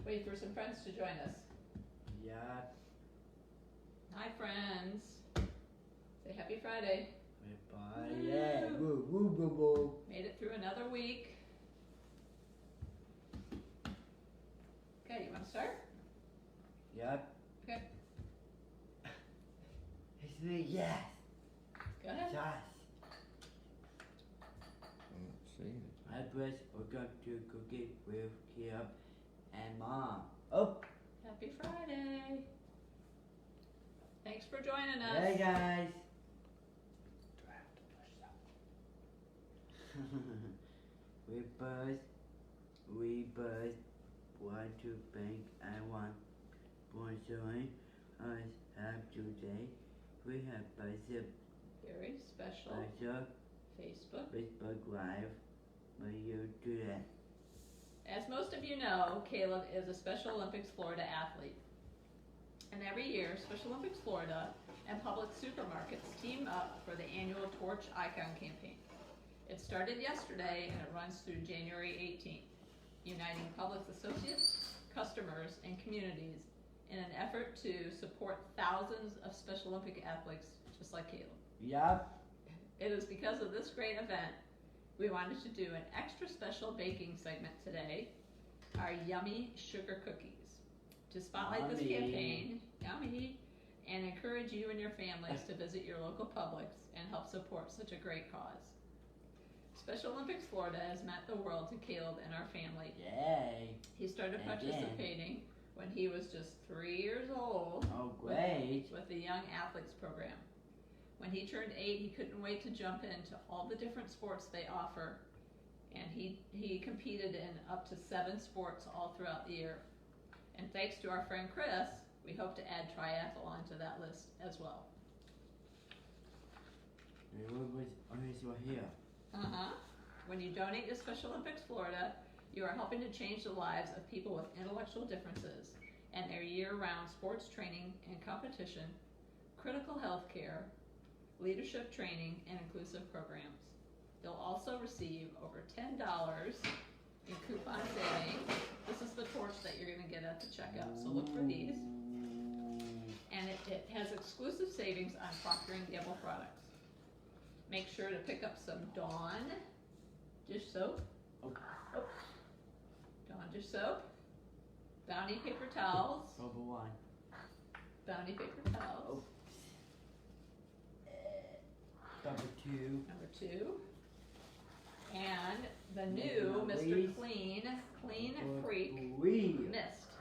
Wait for some friends to join us. Yeah. Hi, friends. Say happy Friday. Bye. Yeah. Woo, woo, woo, woo. Made it through another week. Okay, you want to start? Yep. Okay. It's me, yes. Go ahead. Yes. Let's see. I was welcome to Cooking with Kim and Mom. Oh. Happy Friday. Thanks for joining us. Hey guys. Do I have to push that? we both want to thank everyone for joining us today. We have special Very special Facebook. Live for you today. As most of you know, Caleb is a Special Olympics Florida athlete. And every year, Special Olympics Florida and Publix supermarkets team up for the annual Torch Icon campaign. It started yesterday and it runs through January 18th, uniting Publix associates, customers, and communities in an effort to support thousands of Special Olympic athletes just like Caleb. Yep. It is because of this great event we wanted to do an extra special baking segment today, our Yummy Sugar Cookies, to spotlight this campaign, yummy, and encourage you and your families to visit your local Publix and help support such a great cause. Special Olympics Florida has meant the world to Caleb and our family. Yay. He started participating when he was just 3 years old. Oh, great. With the Young Athletes program. When he turned 8, he couldn't wait to jump into all the different sports they offer, and he competed in up to 7 sports all throughout the year. And thanks to our friend Chris, we hope to add triathlon to that list as well. What is right here? When you donate to Special Olympics Florida, you are helping to change the lives of people with intellectual differences and their year-round sports training and competition, critical health care, leadership training, and inclusive programs. They'll also receive over $10 in coupon savings. This is the torch that you're going to get at the checkout, so look for these. And it has exclusive savings on Procter & Gamble products. Make sure to pick up some Dawn dish soap. Dawn dish soap. Bounty paper towels. Number 1. Bounty paper towels. Number 2. Number 2. And the new Mr. Clean Freak Mist,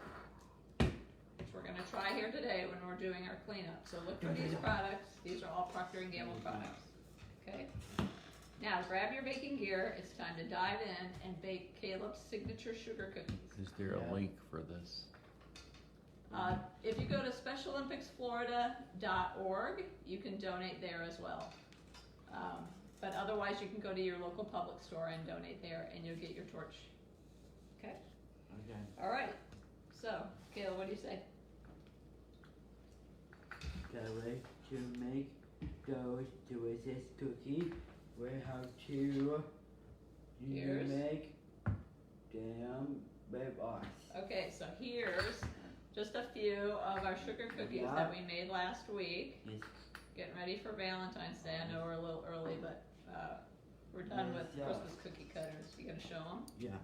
which we're going to try here today when we're doing our cleanup. So look for these products. These are all Procter & Gamble products. Okay? Now grab your baking gear. It's time to dive in and bake Caleb's signature sugar cookies. Is there a link for this? If you go to specialolympicsflorida.org, you can donate there as well. But otherwise, you can go to your local Publix store and donate there, and you'll get your torch. Okay? Okay. All right. So, Caleb, what do you say? The way to make those delicious cookies, we have to make them with us. Okay, so here's just a few of our sugar cookies that we made last week. Yes. Getting ready for Valentine's Day. I know we're a little early, but we're done with Christmas cookie cutters. You gonna show them? Yeah.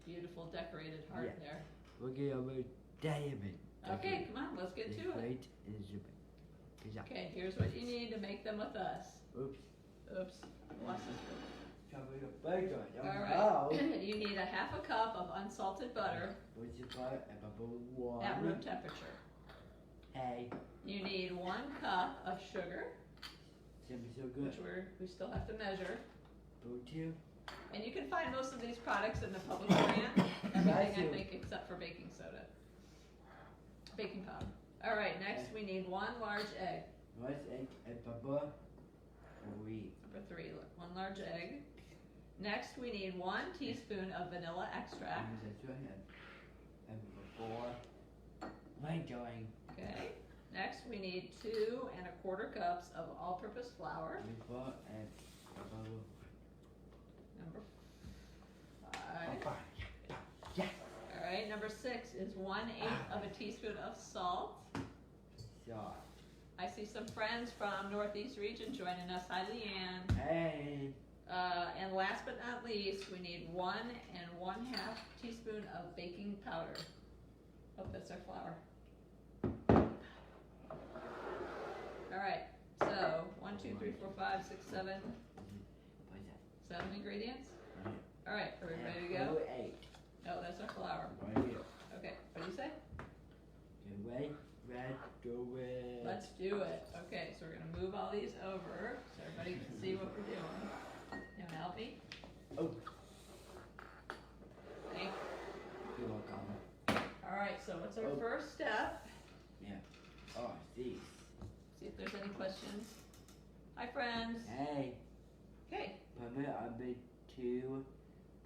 Beautiful decorated heart there. We'll get over diamond. Okay, come on, let's get to it. Great is Okay, here's what you need to make them with us. Oops. Oops. Lost this Cover your bacon. All right. You need a half a cup of unsalted butter What's your butter and bubble water? at room temperature. Hey. You need 1 cup of sugar, So good. which we still have to measure. Two. And you can find most of these products in the Publix brand. Everything I think except for baking soda. Baking powder. All right, next we need 1 large egg. What's egg and butter? Wheat. Number 3, look, 1 large egg. Next we need 1 teaspoon of vanilla extract. And before, my going. Okay. Next we need 2 1/4 cups of all-purpose flour. Before and Number 5. Alright, number 6 is 1/8 of a teaspoon of salt. Salt. I see some friends from Northeast region joining us. Hi, Leanne. Hey. And last but not least, we need 1 1/2 teaspoon of baking powder. Oh, that's our flour. Alright, so 1, 2, 3, 4, 5, 6, 7, What's that? 7 ingredients. Right Alright, are we here. ready to go? Number 8. No, that's our flour. Right here. Okay, what do you say? The red, do it. Let's do it. Okay, so we're gonna move all these over so everybody can see what we're doing. You wanna help me? Oh. Thank You're welcome. you. Alright, so what's our Oh. first step? Oh, these. See if there's any questions. Hi, friends. Hey. Okay, Papa, I made 2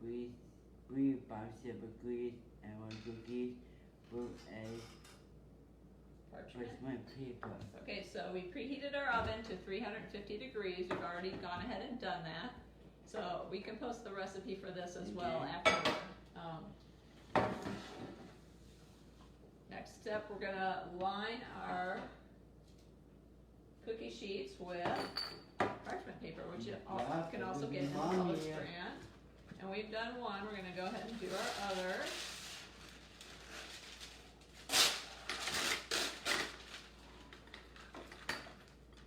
three bicycle cookies and 1 cookie with a parchment. parchment paper. Okay, so we preheated our oven to 350 degrees. We've already gone ahead and done that. So we can post the recipe for this as well Okay. afterward. Next step, we're gonna line our cookie sheets with parchment paper, which you Yeah, can also that would get be in the mommy. Publix brand. And we've done one, we're gonna go ahead and do our other.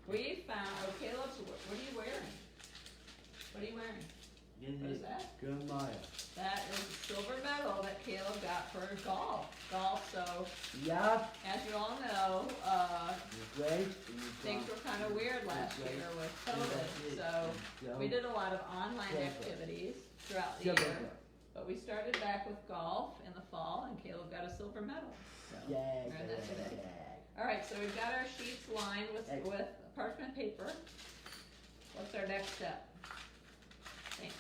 We found, oh Caleb's, what are you wearing? What are you wearing? This What is is that? Grandmother. That is a silver medal that Caleb got for golf. So Yup. as you all know, Great. things were kind of weird last year with COVID. So we did a lot of online activities throughout the year. But we started back with golf in the fall, and Caleb got a silver medal. So Yeah. learned that today. All right, so we've got our sheets lined with parchment paper. What's our next step? Thanks.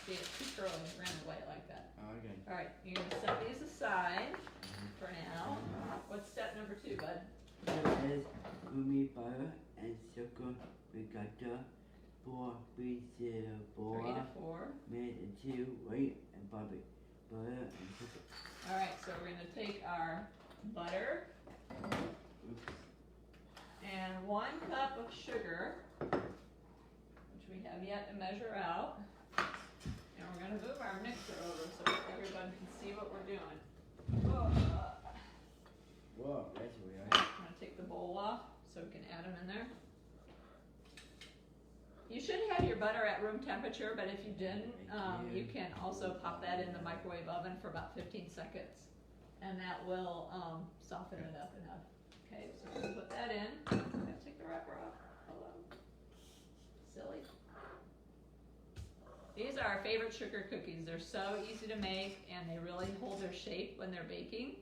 See, it's too curly. It ran away like that. Okay. All right, you're gonna set these aside for now. What's step number 2, bud? This is gummy butter and sugar ricotta 4 3 4 3 to 4. made into white and butter and sugar. All right, so we're gonna take our butter and 1 cup of sugar, which we have yet to measure out. And we're gonna move our mixer over so everybody can see what we're doing. Whoa, that's weird. I'm gonna take the bowl off so we can add them in there. You should have your butter at room temperature, but if you didn't, you can also pop that in the microwave oven for about 15 seconds. And that will soften it up enough. Okay, so we're gonna put that in. I'm gonna take the wrapper off. Hello. Silly. These are our favorite sugar cookies. They're so easy to make, and they really hold their shape when they're baking.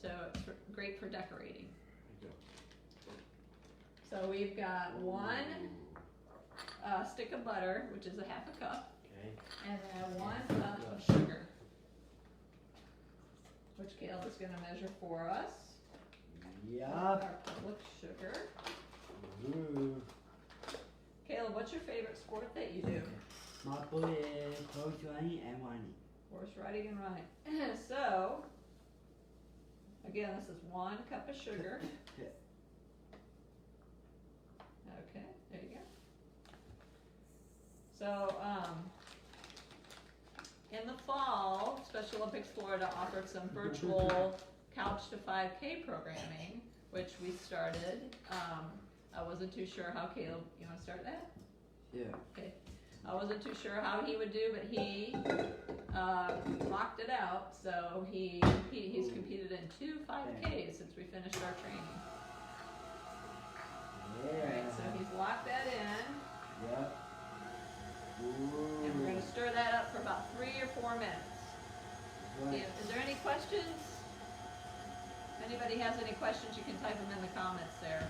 So it's great for decorating. So we've got 1 stick of butter, which is a 1/2 cup, Okay. and then 1 cup of sugar, which Caleb is going to measure for us. Yup. Our Publix sugar. Ooh. Caleb, what's your favorite sport that you do? My boy is horse riding and running. Horse riding and running. So, again, this is 1 cup of sugar. Okay, there you go. So, in the fall, Special Olympics Florida offered some virtual Couch to 5K programming, which we started. I wasn't too sure how Caleb, you want to start that? Yeah. Okay. I wasn't too sure how he would do, but he rocked it out. So he's competed in 2 5Ks since we finished our training. Yeah. Alright, so he's locked that in. Yep. Ooh. And we're going to stir that up for about 3 or 4 minutes. Right. Is there any questions? If anybody has any questions, you can type them in the comments there.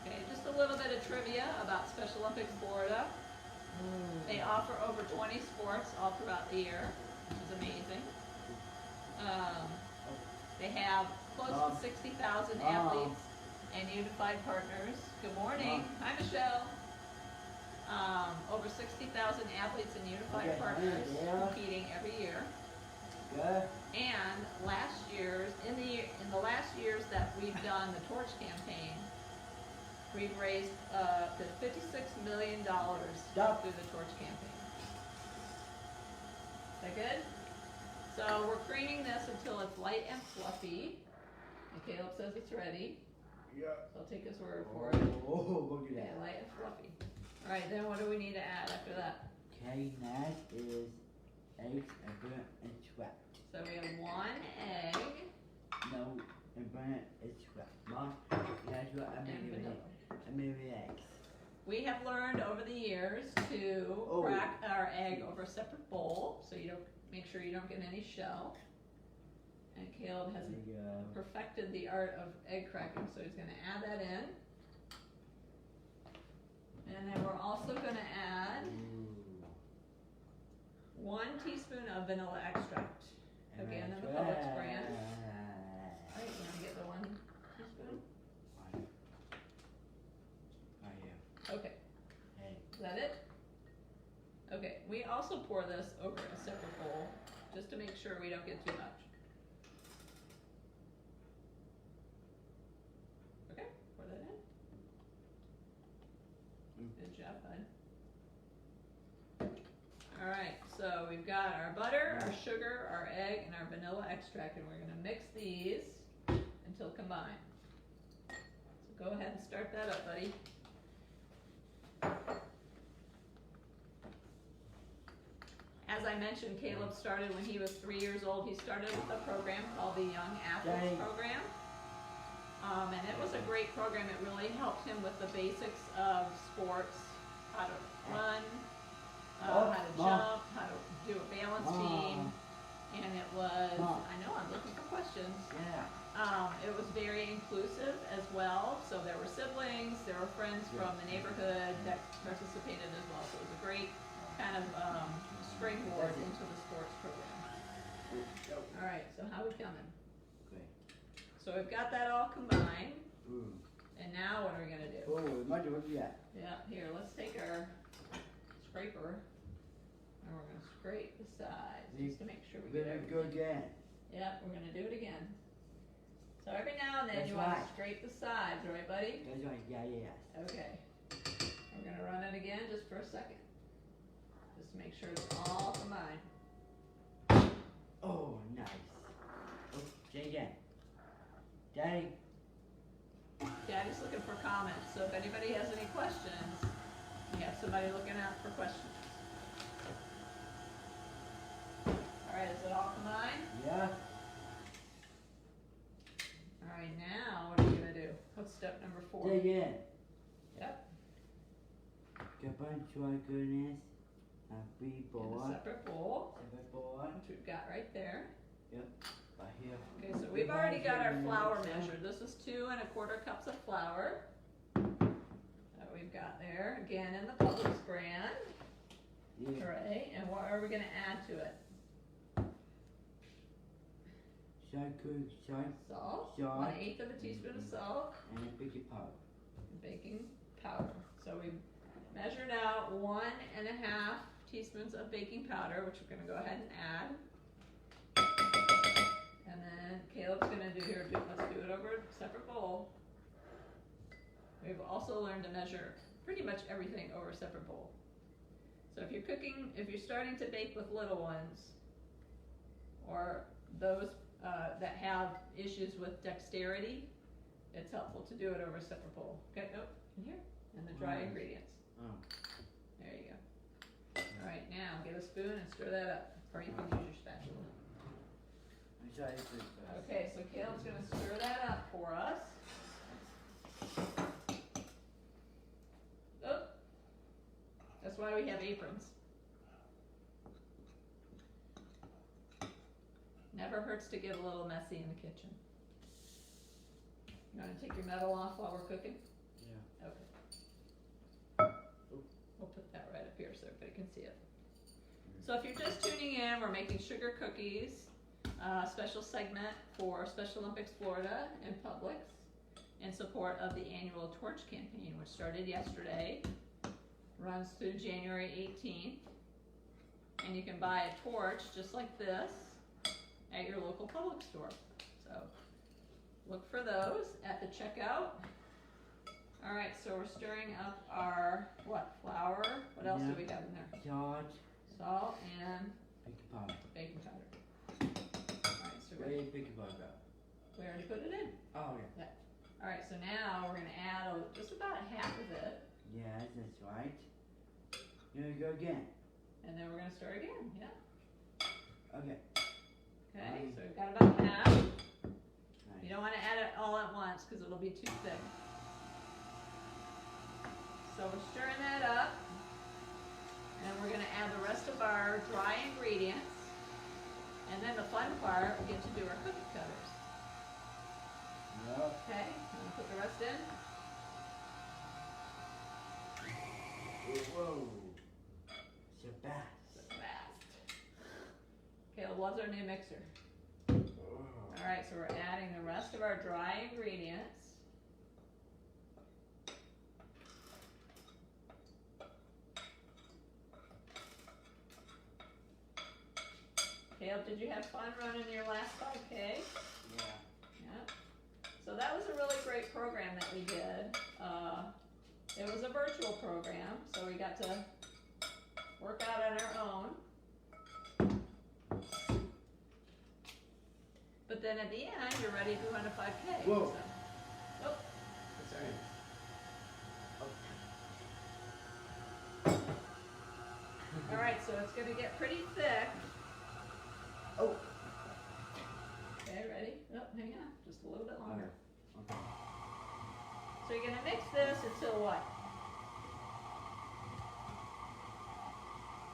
Okay, just a little bit of trivia about Special Olympics Florida. They offer over 20 sports all throughout the year, which is amazing. They have close to 60,000 athletes and unified partners. Good morning. Hi, Michelle. Over 60,000 athletes and unified partners competing every year. Good. And last year's, in the last years that we've done the torch campaign, we've raised $56 million Stop. through the torch campaign. Is that good? So we're creaming this until it's light and fluffy. And Caleb says it's ready. Yeah. So I'll take his word for it. Oh, look at Yeah, that. light and fluffy. Alright, then what do we need to add after that? Okay, next is eggs and burnt and swept. So we have 1 egg No, and burnt and swept. Mom, that's what I and made with vanilla. it. I made with eggs. We have learned over the years to Oh. crack our egg over a separate bowl, so you don't make sure you don't get any shell. And Caleb has There you go. perfected the art of egg cracking, so he's going to add that in. And then we're also going to add Ooh. 1 teaspoon of vanilla extract. And Again, that's in the Publix right. brand. Alright, you want to get the 1 teaspoon? Oh, yeah. Okay, Hey. is that it? Okay, we also pour this over a separate bowl, just to make sure we don't get too much. Okay, pour that in. Good job, bud. Alright, so we've got our butter, our sugar, our egg, and our vanilla extract, and we're gonna mix these until combined. So go ahead and start that up, buddy. As I mentioned, Caleb started when he was 3 years old. He started with a program called the Young Athletes Dang. Program. And it was a great program. It really helped him with the basics of sports, how to run, how to jump, how to do a balance beam. And it was, I know, I'm looking for questions. Yeah. It was very inclusive as well. So there were siblings, there were friends from the neighborhood that participated as well. So it was a great kind of springboard into the sports program. All right, so how we coming? Great. So we've got that all combined, Ooh. and now what are we gonna do? Oh, imagine what you got. Yeah, here, let's take our scraper, and we're gonna scrape the sides, just to make sure we We're get gonna go everything. again. Yeah, we're gonna do it again. So every now and then That's you wanna right. scrape the sides, right buddy? That's right. Yeah, yeah, yeah. Okay. We're gonna run it again just for a second. Just to make sure it's all combined. Oh, nice. Oh, say again. Daddy. Daddy's looking for comments, so if anybody has any questions, we have somebody looking out for questions. Alright, is it all combined? Yeah. Alright, now what are you gonna do? What's step number 4? Say again. Yep, Kapan cuai goodness. Happy in a boy. separate bowl, Separate boy. which we've got right there. Right here. Okay, so we've already got our flour measured. This is 2 1/4 cups of flour that we've got there. Again, in the Publix brand. Yeah. Alright, and what are we gonna add to it? Salt Salt, Salt. 1/8 of a teaspoon of salt, and a baking powder. and baking powder. So we measured out 1 1/2 teaspoons of baking powder, which we're gonna go ahead and add. And then Caleb's gonna do here, let's do it over a separate bowl. We've also learned to measure pretty much everything over a separate bowl. So if you're starting to bake with little ones, or those that have issues with dexterity, it's helpful to do it over a separate bowl. Okay, nope, in here, and the dry Nice. ingredients. Oh. There you go. Alright, now get a spoon and stir that up, or you can use your spatula. I'm sorry for this. Okay, so Caleb's gonna stir that up for us. Oh, that's why we have aprons. Never hurts to get a little messy in the kitchen. You wanna take your metal off while we're cooking? Yeah. Okay. We'll put that right up here so everybody can see it. So if you're just tuning in, we're making sugar cookies, special segment for Special Olympics Florida and Publix in support of the annual torch campaign, which started yesterday, runs through January 18th. And you can buy a torch just like this at your local Publix store. So look for those at the checkout. All right, so we're stirring up our, flour? What else do we have in there? Salt and baking powder. All right, so Where did baking powder? we already put it in. Oh, yeah. All right, so now we're gonna add just about half of it. Yes, that's right. Here we go again. And then we're gonna stir again, yeah. Okay. Okay, so we've got about half. Nice. You don't wanna add it all at once, because it'll be too thick. So we're stirring that up. And we're gonna add the rest of our dry ingredients. And then the fun part, we get to do our cookie cutters. Yep. Okay, I'm gonna put the rest in. Whoa. So fast. So fast. Caleb loves our new mixer. Oh. Alright, so we're adding the rest of our dry ingredients. Caleb, did you have fun running your last 5K? Yeah. Yeah. So that was a really great program that we did. It was a virtual program, so we got to work out on our own. But then at the end, you're ready to run a 5K. Whoa. So. Oh, sorry. All right, so it's going to get pretty thick. Oh. Okay, ready? Oh, hang on, just a little bit longer. Okay. So you're gonna mix this until what?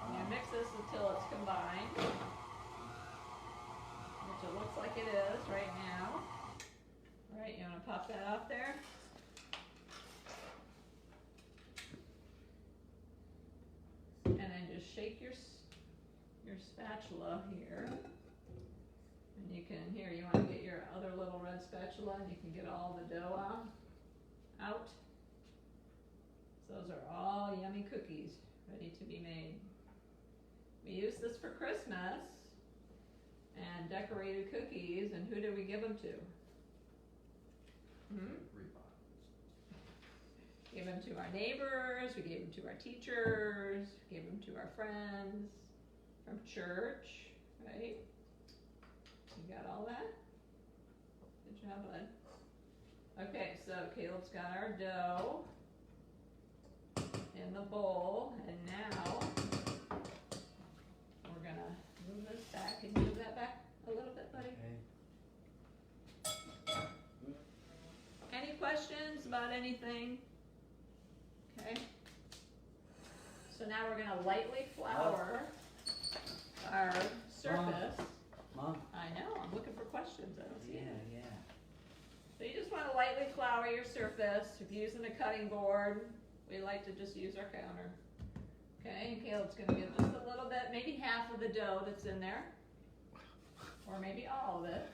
You're gonna mix this until it's combined, which it looks like it is right now. All right, you wanna pop that off there? And then just shake your spatula here. And you can, you want to get your other little red spatula and you can get all the dough out. So those are all yummy cookies ready to be made. We use this for Christmas and decorated cookies, and who did we give them to? Gave them to our neighbors, we gave them to our teachers, gave them to our friends from church, right? You got all that? Good job, bud. Okay, so Caleb's got our dough in the bowl, and now we're gonna move this back. Can you move that back a little bit, buddy? Okay. Any questions about anything? Okay. So now we're gonna lightly flour our surface. Mom. I know, I'm looking for questions, I don't see any. Yeah. So you just want to lightly flour your surface. If you're using a cutting board, we like to just use our counter. Okay, and Caleb's going to get just a little bit, maybe half of the dough that's in there. Or maybe all of it.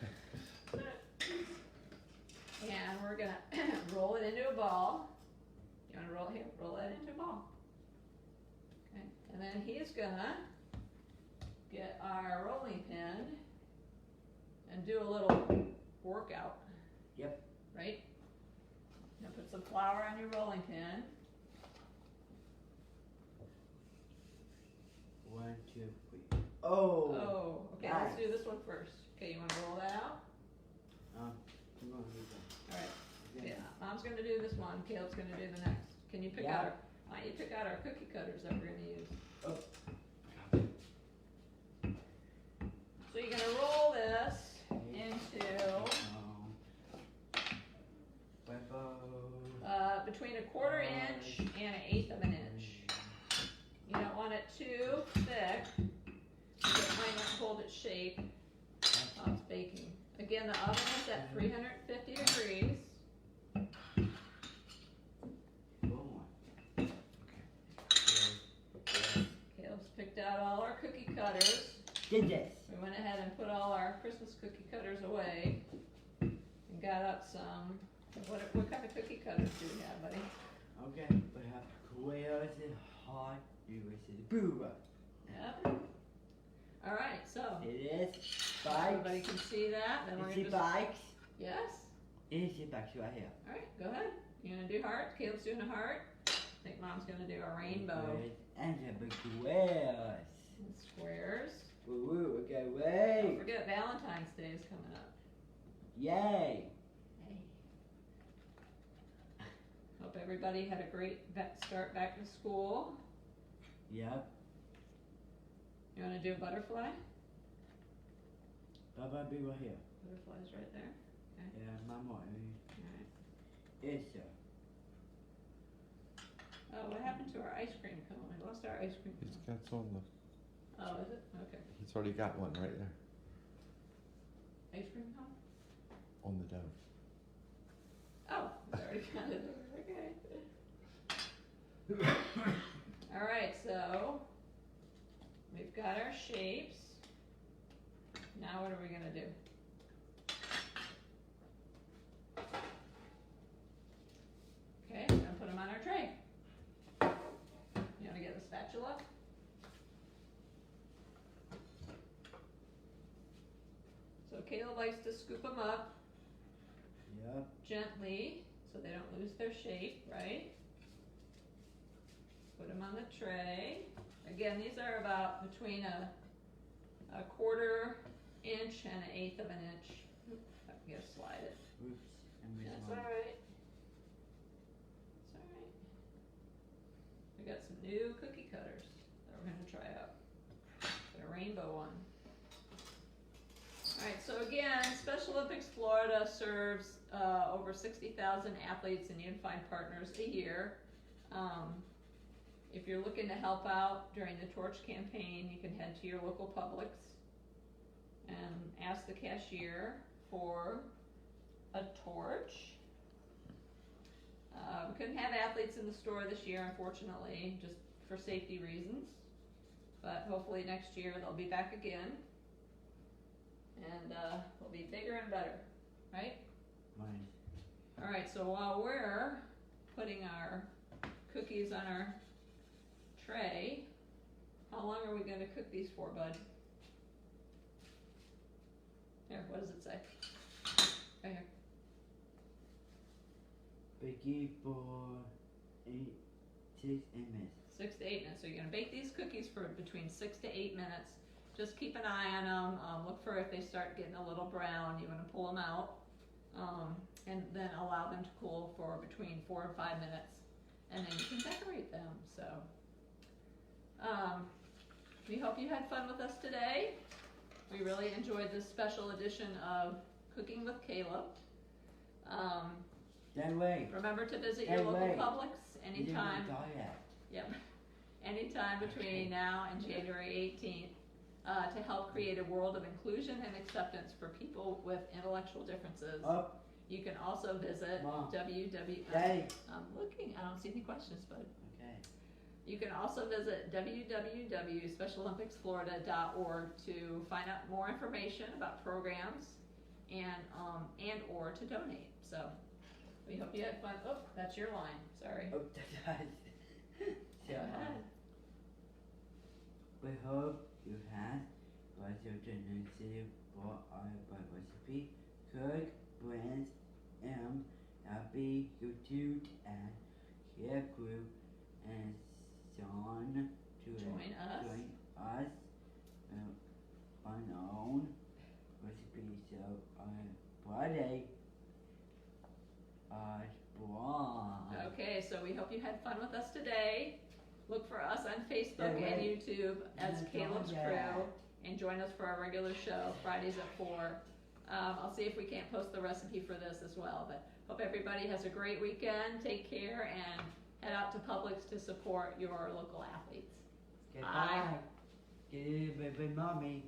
And we're going to roll it into a ball. You want to roll it into a ball. Okay, and then he's going to get our rolling pin and do a little workout. Yep. Right? Now put some flour on your rolling pin. 1, 2, 3. Oh. Oh, okay, Nice. let's do this one first. Okay, you want to roll that out? Come on, Alright, yeah, Mom's going to do this one, Caleb's going to do the next. Can you pick Yeah. out why don't you pick out our cookie cutters that we're going to use? Oh. So you're going to roll this into between a 1/4 inch and 1/8 of an inch. You don't want it too thick, because it might not hold its shape while it's baking. Again, the oven is at 350 degrees. Caleb's picked out all our cookie cutters. Did this. We went ahead and put all our Christmas cookie cutters away and got out some. What kind of cookie cutters do we have, buddy? Okay, we have squares and hot, you will see the boo. Yep. All right, so It is everybody bikes. can see that. Then we're Is gonna it just bikes? yes. It is the bikes right here. All right, go ahead. You're gonna do heart. Caleb's doing a heart. I think Mom's gonna do a rainbow. And the big squares. And squares. Woo, okay, Don't wait. forget Valentine's Day is coming up. Yay. Hope everybody had a great start back to school. Yep. You wanna do a butterfly? Baba be right here. Butterfly's right there. Yeah, Mama. Alright. It's Oh, what happened to our ice cream cone? We lost our ice cream He's cone. got some on the, Oh, is it? Okay. he's already got one right there Ice cream cone? on the dough. Oh, it's already got it there. Okay. Alright, so we've got our shapes. Now what are we gonna do? Okay, we're gonna put them on our tray. You wanna get the spatula? So Caleb likes to scoop them up Yep. gently so they don't lose their shape, right? Put them on the tray. Again, these are about between a quarter inch and an eighth of an inch. Oop, I can just slide it. Oops. I missed That's one. alright. It's alright. We got some new cookie cutters that we're gonna try out. Got a rainbow one. Alright, so again, Special Olympics Florida serves over 60,000 athletes and unified partners a year. If you're looking to help out during the torch campaign, you can head to your local Publix and ask the cashier for a torch. We couldn't have athletes in the store this year, unfortunately, just for safety reasons. But hopefully next year they'll be back again. And they'll be bigger and better, right? Mine. Alright, so while we're putting our cookies on our tray, how long are we gonna cook these for, bud? Here, what does it say? Right here. Biggie for 6 minutes. 6 to 8 minutes. So you're gonna bake these cookies for between 6 to 8 minutes. Just keep an eye on them. Look for if they start getting a little brown. You want to pull them out, and then allow them to cool for between 4 and 5 minutes, and then you can decorate them. So, we hope you had fun with us today. We really enjoyed this special edition of Cooking with Caleb. That way. Remember to visit Hey, your local wait. Publix You didn't anytime. die yet. Yep. Anytime between now and January 18th to help create a world of inclusion and acceptance for people with intellectual differences. Up. You can also visit Mom. www. Hey. I'm looking. I don't see any questions, bud. Okay. You can also visit www.specialolympicsflorida.org to find out more information about programs and or to donate. So we hope you had fun. Oh, that's your line. Sorry. Oh, Go ahead. We hope you had was your tendency for our recipe. Cook, Brent, Abby, YouTube, and Care Group, and Sean to Join us. On our own recipe. So on Friday, Okay, so we hope you had fun with us today. Look for us on Facebook and YouTube as Caleb's Crew, and join us for our regular show Fridays at 4. I'll see if we can't post the recipe for this as well. But hope everybody has a great weekend. Take care and head out to Publix to support your local athletes. Goodbye. Goodbye, mommy.